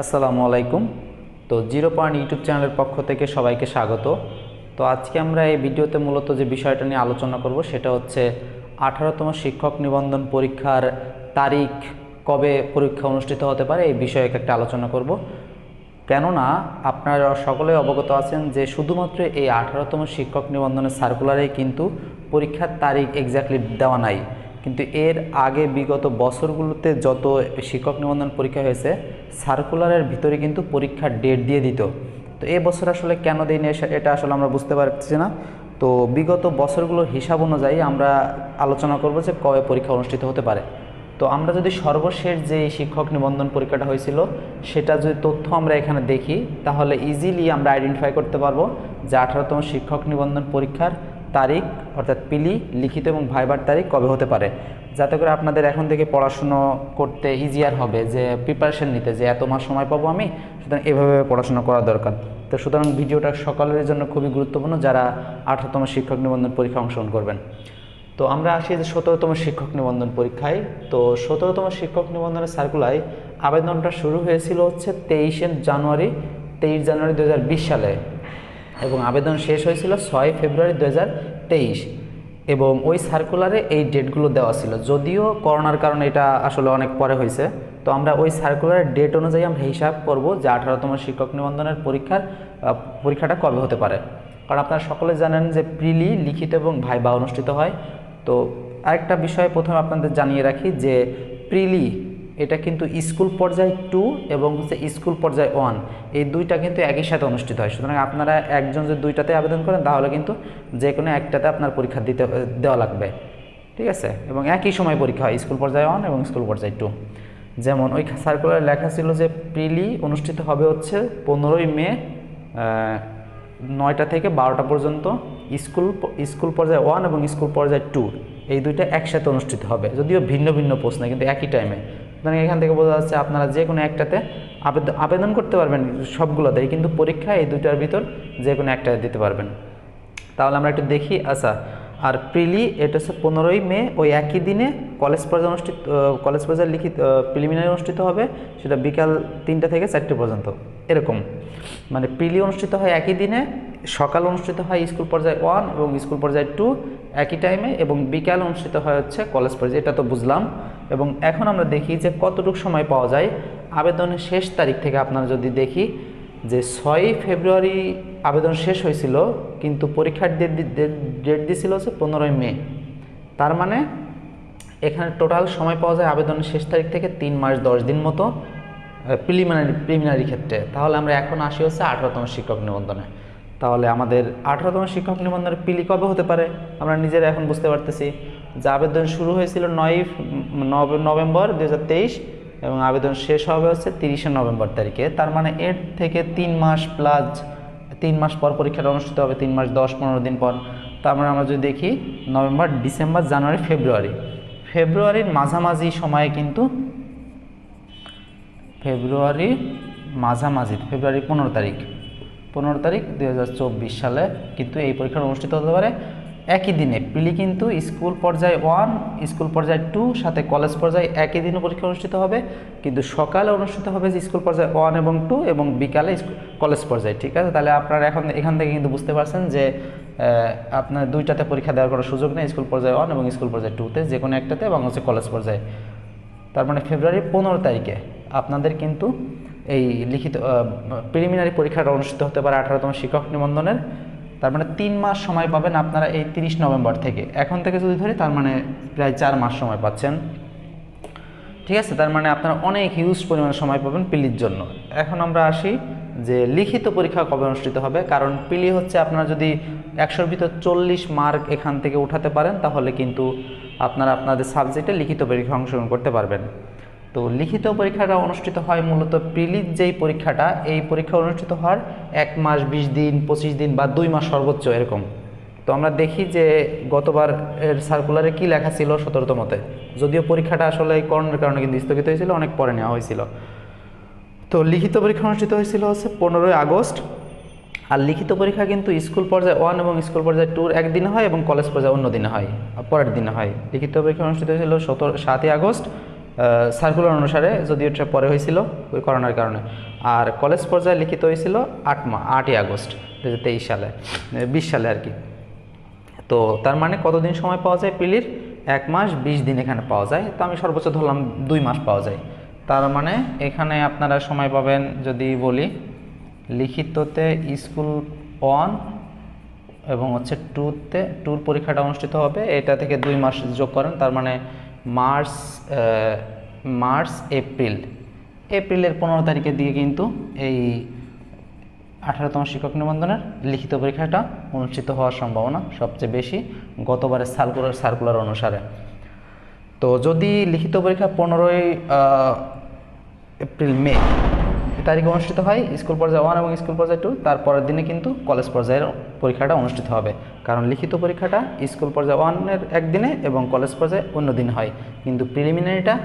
আসসালামু আলাইকুম। তো জিরো পয়েন্ট ইউটিউব চ্যানেলের পক্ষ থেকে সবাইকে স্বাগত। তো আজকে আমরা এই ভিডিওতে মূলত যে বিষয়টা নিয়ে আলোচনা করব সেটা হচ্ছে 18তম শিক্ষক নিবন্ধন পরীক্ষার তারিখ, কবে পরীক্ষা অনুষ্ঠিত হতে পারে এই বিষয়ে একটা আলোচনা করব। কেননা আপনারা সকলে অবগত আছেন যে শুধুমাত্র এই 18তম শিক্ষক নিবন্ধনের সার্কুলারেই কিন্তু পরীক্ষার তারিখ এক্স্যাক্টলি দেওয়া নাই, কিন্তু এর আগে বিগত বছরগুলোতে যত শিক্ষক নিবন্ধন পরীক্ষা হয়েছে সার্কুলারের ভিতরে কিন্তু পরীক্ষার ডেট দিয়ে দিত। তো এই বছর আসলে কেন দেয়নি এটা আসলে আমরা বুঝতে পারছি না। তো বিগত বছরগুলোর হিসাব অনুযায়ী আমরা আলোচনা করব যে কবে পরীক্ষা অনুষ্ঠিত হতে পারে। তো আমরা যদি সর্বশেষ যে শিক্ষক নিবন্ধন পরীক্ষাটা হয়েছিল সেটা যদি তথ্য আমরা এখানে দেখি তাহলে ইজিলি আমরা আইডেন্টিফাই করতে পারবো যে 18তম শিক্ষক নিবন্ধন পরীক্ষার তারিখ অর্থাৎ পিলি, লিখিত এবং ভাইবার তারিখ কবে হতে পারে, যাতে করে আপনাদের এখন থেকে পড়াশুনো করতে ইজিয়ার হবে, যে প্রিপারেশন নিতে যে এত মাস সময় পাবো আমি, সুতরাং এভাবে পড়াশোনা করা দরকার। তো সুতরাং ভিডিওটা সকলের জন্য খুবই গুরুত্বপূর্ণ যারা 18তম শিক্ষক নিবন্ধন পরীক্ষা অংশগ্রহণ করবেন। তো আমরা আসি যে 17তম শিক্ষক নিবন্ধন পরীক্ষায়। তো 17তম শিক্ষক নিবন্ধনের সার্কুলারে আবেদনটা শুরু হয়েছিল হচ্ছে 23 জানুয়ারি 2020 সালে এবং আবেদন শেষ হয়েছিল 6 ফেব্রুয়ারি 2023 এবং ওই সার্কুলারে এই ডেটগুলো দেওয়া ছিল, যদিও করোনার কারণে এটা আসলে অনেক পরে হয়েছে। তো আমরা ওই সার্কুলারের ডেট অনুযায়ী আমরা হিসাব করব যে 18তম শিক্ষক নিবন্ধনের পরীক্ষাটা কবে হতে পারে। কারণ আপনারা সকলে জানেন যে প্রিলি, লিখিত এবং ভাইবা অনুষ্ঠিত হয়। তো আরেকটা বিষয় প্রথমে আপনাদের জানিয়ে রাখি যে প্রিলি এটা কিন্তু স্কুল পর্যায় 2 এবং হচ্ছে স্কুল পর্যায় 1 এই দুইটা কিন্তু একই সাথে অনুষ্ঠিত হয়। সুতরাং আপনারা একজন যদি দুইটাতে আবেদন করেন তাহলে কিন্তু যে কোনো একটাতে আপনার পরীক্ষা দেওয়া লাগবে, ঠিক আছে? এবং একই সময় পরীক্ষা হয় স্কুল পর্যায় 1 এবং স্কুল পর্যায় 2। যেমন ওই সার্কুলারে লেখা ছিল যে প্রিলি অনুষ্ঠিত হবে হচ্ছে 15 মে 9টা থেকে 12টা পর্যন্ত স্কুল পর্যায়ে 1 এবং স্কুল পর্যায়ে 2 এই দুইটা একসাথে অনুষ্ঠিত হবে, যদিও ভিন্ন ভিন্ন প্রশ্ন কিন্তু একই টাইমে। সুতরাং এখান থেকে বোঝা যাচ্ছে আপনারা যে কোনো একটাতে আবেদন করতে পারবেন সবগুলোতেই, কিন্তু পরীক্ষা এই দুইটার ভিতর যে কোনো একটা দিতে পারবেন। তাহলে আমরা একটু দেখি। আচ্ছা, আর প্রিলি এটা হচ্ছে 15 মে ওই একই দিনে কলেজ পর্যায়ে লিখিত প্রিলিমিনারি অনুষ্ঠিত হবে, সেটা বিকাল 3টা থেকে 4টে পর্যন্ত এরকম। মানে প্রিলি অনুষ্ঠিত হয় একই দিনে, সকাল অনুষ্ঠিত হয় স্কুল পর্যায়ে 1 এবং স্কুল পর্যায়ে 2 একই টাইমে, এবং বিকাল অনুষ্ঠিত হয় হচ্ছে কলেজ পর্যায়ে। এটা তো বুঝলাম। এবং এখন আমরা দেখি যে কতটুকু সময় পাওয়া যায় আবেদনের শেষ তারিখ থেকে। আপনারা যদি দেখি যে 6 ফেব্রুয়ারি আবেদন শেষ হয়েছিল, কিন্তু পরীক্ষার ডেট দিয়েছিল হচ্ছে 15 মে। তার মানে এখানে টোটাল সময় পাওয়া যায় আবেদনের শেষ তারিখ থেকে 3 মাস 10 দিন মতো প্রিলিমিনারি ক্ষেত্রে। তাহলে আমরা এখন আসি হচ্ছে 18তম শিক্ষক নিবন্ধনে। তাহলে আমাদের 18তম শিক্ষক নিবন্ধনের পিলি কবে হতে পারে আমরা নিজেরা এখন বুঝতে পারতেছি যে আবেদন শুরু হয়েছিল 9 নভেম্বর 2023 এবং আবেদন শেষ হবে হচ্ছে 30 নভেম্বর তারিখে। তার মানে এর থেকে 3 মাস প্লাস 3 মাস পর পরীক্ষাটা অনুষ্ঠিত হবে, 3 মাস 10-15 দিন পর। তার মানে আমরা যদি দেখি নভেম্বর, ডিসেম্বর, জানুয়ারি, ফেব্রুয়ারির মাঝামাঝি সময়ে কিন্তু ফেব্রুয়ারি 15 তারিখ 2024 সালে কিন্তু এই পরীক্ষা অনুষ্ঠিত হতে পারে একই দিনে। প্রিলি কিন্তু স্কুল পর্যায়ে 1, স্কুল পর্যায়ে 2 সাথে কলেজ পর্যায়ে একই দিনে পরীক্ষা অনুষ্ঠিত হবে, কিন্তু সকালে অনুষ্ঠিত হবে স্কুল পর্যায়ে 1 এবং 2 এবং বিকালে কলেজ পর্যায়ে, ঠিক আছে? তাহলে আপনারা এখান থেকে কিন্তু বুঝতে পারছেন যে আপনার দুইটাতে পরীক্ষা দেওয়ার কোনো সুযোগ নেই, স্কুল পর্যায়ে 1 এবং স্কুল পর্যায়ে 2তে যে কোনো একটাতে, এবং হচ্ছে কলেজ পর্যায়ে। তার মানে ফেব্রুয়ারি 15 তারিখে আপনাদের কিন্তু এই লিখিত প্রিলিমিনারি পরীক্ষাটা অনুষ্ঠিত হতে পারে 18তম শিক্ষক নিবন্ধনের। তার মানে 3 মাস সময় পাবেন আপনারা এই 30 নভেম্বর থেকে, এখন থেকে যদি ধরি তার মানে প্রায় 4 মাস সময় পাচ্ছেন, ঠিক আছে? তার মানে আপনারা অনেক হিউজ পরিমাণে সময় পাবেন পিলির জন্য। এখন আমরা আসি যে লিখিত পরীক্ষা কবে অনুষ্ঠিত হবে। কারণ পিলি হচ্ছে আপনারা যদি 100-র ভিতর 40 মার্ক এখান থেকে উঠাতে পারেন তাহলে কিন্তু আপনারা আপনাদের সাবজেক্টে লিখিত পরীক্ষা অংশগ্রহণ করতে পারবেন। তো লিখিত পরীক্ষাটা অনুষ্ঠিত হয় মূলত প্রিলির যেই পরীক্ষাটা, এই পরীক্ষা অনুষ্ঠিত হওয়ার 1 মাস 20 দিন 25 দিন বা 2 মাস সর্বোচ্চ এরকম। তো আমরা দেখি যে গতবার এর সার্কুলারে কি লেখা ছিল 17তমতে, যদিও পরীক্ষাটা আসলে এই করোনার কারণে কিন্তু স্থগিত হয়েছিল, অনেক পরে নেওয়া হয়েছিল। তো লিখিত পরীক্ষা অনুষ্ঠিত হয়েছিল হচ্ছে 15 আগস্ট। আর লিখিত পরীক্ষা কিন্তু স্কুল পর্যায়ে 1 এবং স্কুল পর্যায়ে 2 একদিনে হয় এবং কলেজ পর্যায়ে অন্য দিনে হয়, পরের দিনে হয়। লিখিত পরীক্ষা অনুষ্ঠিত হয়েছিল 7 আগস্ট সার্কুলার অনুসারে, যদিও এটা পরে হয়েছিল ওই করোনার কারণে। আর কলেজ পর্যায়ে লিখিত হয়েছিল 8ই আগস্ট 2023 সালে, 20 সালে আর কি। তো তার মানে কতদিন সময় পাওয়া যায় প্রিলির? 1 মাস 20 দিন এখানে পাওয়া যায়। তো আমি সর্বোচ্চ ধরলাম 2 মাস পাওয়া যায়। তার মানে এখানে আপনারা সময় পাবেন, যদি বলি লিখিততে স্কুল 1 এবং হচ্ছে 2 পরীক্ষাটা অনুষ্ঠিত হবে, এটা থেকে 2 মাস যোগ করেন, তার মানে মার্চ এপ্রিলের 15 তারিখের দিকে কিন্তু এই 18তম শিক্ষক নিবন্ধনের লিখিত পরীক্ষাটা অনুষ্ঠিত হওয়ার সম্ভাবনা সবচেয়ে বেশি গতবারের সার্কুলার অনুসারে। তো যদি লিখিত পরীক্ষা 15ই মে তারিখে অনুষ্ঠিত হয় স্কুল পর্যায়ে 1 এবং স্কুল পর্যায়ে 2, তারপরের দিনে কিন্তু কলেজ পর্যায়ের পরীক্ষাটা অনুষ্ঠিত হবে। কারণ লিখিত পরীক্ষাটা স্কুল পর্যায়ে 1-এর একদিনে এবং কলেজ পর্যায়ে অন্য দিন হয়, কিন্তু প্রিলিমিনারিটা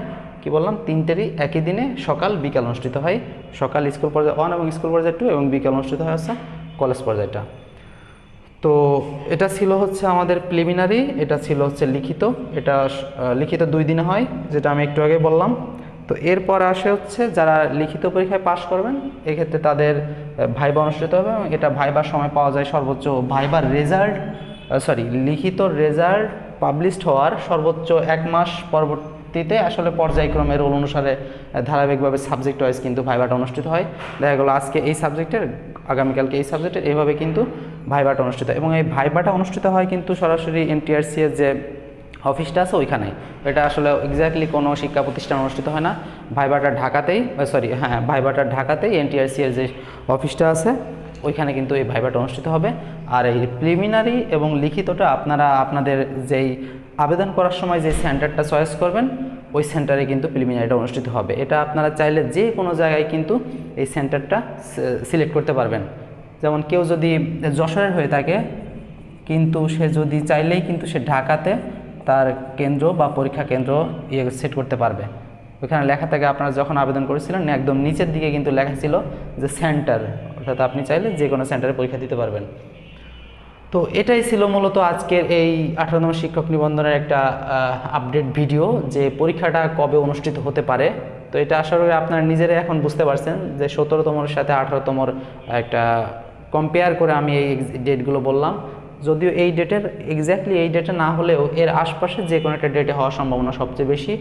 কি বললাম 3টেরই একই দিনে সকাল বিকাল অনুষ্ঠিত হয়। সকাল স্কুল পর্যায়ে 1 এবং স্কুল পর্যায়ে 2 এবং বিকাল অনুষ্ঠিত হয় হচ্ছে কলেজ পর্যায়টা। তো এটা ছিল হচ্ছে আমাদের প্রিলিমিনারি, এটা ছিল হচ্ছে লিখিত। এটা লিখিত 2 দিনে হয়, যেটা আমি একটু আগে বললাম। তো এরপর আসে হচ্ছে যারা লিখিত পরীক্ষায় পাশ করবেন, এক্ষেত্রে তাদের ভাইবা অনুষ্ঠিত হবে। এটা ভাইবার সময় পাওয়া যায় সর্বোচ্চ, ভাইবার লিখিত রেজাল্ট পাবলিশড হওয়ার সর্বোচ্চ 1 মাস পরবর্তীতে আসলে পর্যায়ক্রমে রোল অনুসারে ধারাবাহিকভাবে সাবজেক্ট ওয়াইজ কিন্তু ভাইবাটা অনুষ্ঠিত হয়। দেখা গেলো আজকে এই সাবজেক্টের, আগামীকালকে এই সাবজেক্টের, এইভাবে কিন্তু ভাইবাটা অনুষ্ঠিত হয়। এবং এই ভাইবাটা অনুষ্ঠিত হয় কিন্তু সরাসরি এনটিআরসি এর যে অফিসটা আছে ওইখানে। এটা আসলে এক্স্যাক্টলি কোনো শিক্ষা প্রতিষ্ঠান অনুষ্ঠিত হয় না। ভাইবাটা ঢাকাতেই এনটিআরসি এর যে অফিসটা আছে ওইখানে কিন্তু এই ভাইবাটা অনুষ্ঠিত হবে। আর এই প্রিলিমিনারি এবং লিখিতটা আপনারা আপনাদের যেই আবেদন করার সময় যে সেন্টারটা চয়েস করবেন ওই সেন্টারে কিন্তু প্রিলিমিনারিটা অনুষ্ঠিত হবে। এটা আপনারা চাইলে যে কোনো জায়গায় কিন্তু এই সেন্টারটা সিলেক্ট করতে পারবেন। যেমন কেউ যদি যশোরের হয়ে থাকে, কিন্তু সে যদি চাইলেই কিন্তু সে ঢাকাতে তার কেন্দ্র বা পরীক্ষা কেন্দ্র সেট করতে পারবে। ওইখানে লেখা থাকে, আপনারা যখন আবেদন করেছিলেন একদম নিচের দিকে কিন্তু লেখা ছিল যে সেন্টার, অর্থাৎ আপনি চাইলে যে কোনো সেন্টারে পরীক্ষা দিতে পারবেন। তো এটাই ছিল মূলত আজকের এই 18তম শিক্ষক নিবন্ধনের একটা আপডেট ভিডিও, যে পরীক্ষাটা কবে অনুষ্ঠিত হতে পারে। তো এটা আশা করি আপনারা নিজেরাই এখন বুঝতে পারছেন যে 17তমর সাথে 18তমর একটা কম্পেয়ার করে আমি এই ডেটগুলো বললাম। যদিও এই ডেটের এক্স্যাক্টলি এই ডেটে না হলেও এর আশপাশে যে কোনো একটা ডেটে হওয়ার সম্ভাবনা সবচেয়ে বেশি।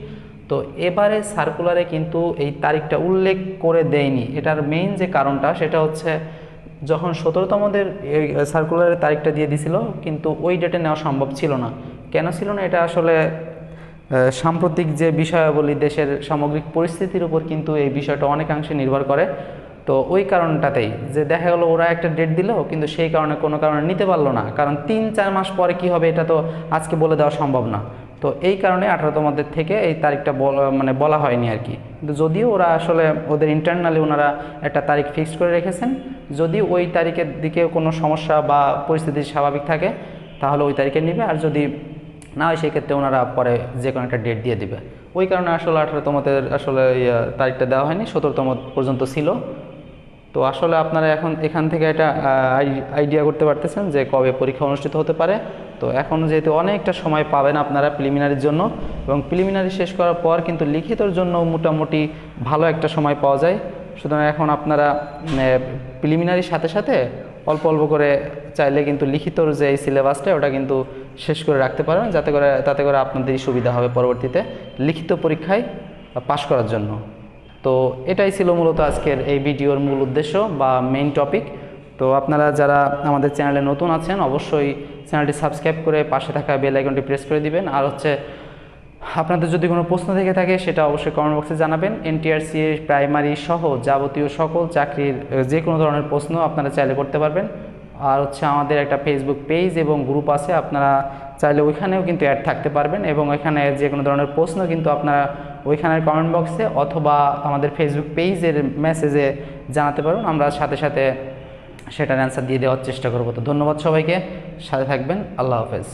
তো এবারে সার্কুলারে কিন্তু এই তারিখটা উল্লেখ করে দেয়নি। এটার মেইন যে কারণটা সেটা হচ্ছে, যখন 17তমদের এই সার্কুলারের তারিখটা দিয়ে দিছিল, কিন্তু ওই ডেটে নেওয়া সম্ভব ছিল না। কেন ছিল না? এটা আসলে সাম্প্রতিক যে বিষয়াবলী, দেশের সামগ্রিক পরিস্থিতির উপর কিন্তু এই বিষয়টা অনেকাংশে নির্ভর করে। তো ওই কারণটাতেই যে দেখা গেলো ওরা একটা ডেট দিল, কিন্তু সেই কারণে কোনো কারণে নিতে পারলো না। কারণ 3-4 মাস পরে কি হবে এটা তো আজকে বলে দেওয়া সম্ভব না। তো এই কারণে 18তমদের থেকে এই তারিখটা বলা হয়নি আর কি। কিন্তু যদিও ওরা আসলে ওদের ইন্টারনালি ওনারা একটা তারিখ ফিক্সড করে রেখেছেন, যদি ওই তারিখের দিকে কোনো সমস্যা বা পরিস্থিতি স্বাভাবিক থাকে তাহলে ওই তারিখে নেবে, আর যদি না হয় সেই ক্ষেত্রে ওনারা পরে যে কোনো একটা ডেট দিয়ে দিবে। ওই কারণে আসলে 18তমদের আসলে তারিখটা দেওয়া হয়নি, 17তম পর্যন্ত ছিল। তো আসলে আপনারা এখন এখান থেকে একটা আইডিয়া করতে পারতেছেন যে কবে পরীক্ষা অনুষ্ঠিত হতে পারে। তো এখন যেহেতু অনেকটা সময় পাবেন আপনারা প্রিলিমিনারির জন্য, এবং প্রিলিমিনারি শেষ করার পর কিন্তু লিখিতর জন্য মোটামুটি ভালো একটা সময় পাওয়া যায়। সুতরাং এখন আপনারা প্রিলিমিনারির সাথে সাথে অল্প অল্প করে চাইলে কিন্তু লিখিতর যে এই সিলেবাসটা ওটা কিন্তু শেষ করে রাখতে পারবেন, তাতে করে আপনাদেরই সুবিধা হবে পরবর্তীতে লিখিত পরীক্ষায় পাশ করার জন্য। তো এটাই ছিল মূলত আজকের এই ভিডিওর মূল উদ্দেশ্য বা মেইন টপিক। তো আপনারা যারা আমাদের চ্যানেলে নতুন আছেন অবশ্যই চ্যানেলটি সাবস্ক্রাইব করে পাশে থাকা বেল আইকনটি প্রেস করে দিবেন। আর হচ্ছে আপনাদের যদি কোনো প্রশ্ন থেকে থাকে সেটা অবশ্যই কমেন্ট বক্সে জানাবেন। এনটিআরসি প্রাইমারি সহ যাবতীয় সকল চাকরির যে কোনো ধরনের প্রশ্ন আপনারা চাইলে করতে পারবেন। আর হচ্ছে আমাদের একটা ফেসবুক পেজ এবং গ্রুপ আছে, আপনারা চাইলে ওইখানেও কিন্তু অ্যাড থাকতে পারবেন, এবং ওইখানে যে কোনো ধরনের প্রশ্ন কিন্তু আপনারা ওইখানের কমেন্ট বক্সে অথবা আমাদের ফেসবুক পেজের মেসেজে জানাতে পারুন। আমরা সাথে সাথে সেটার অ্যান্সার দিয়ে দেওয়ার চেষ্টা করব। তো ধন্যবাদ সবাইকে, সাথে থাকবেন। আল্লাহ হাফেজ।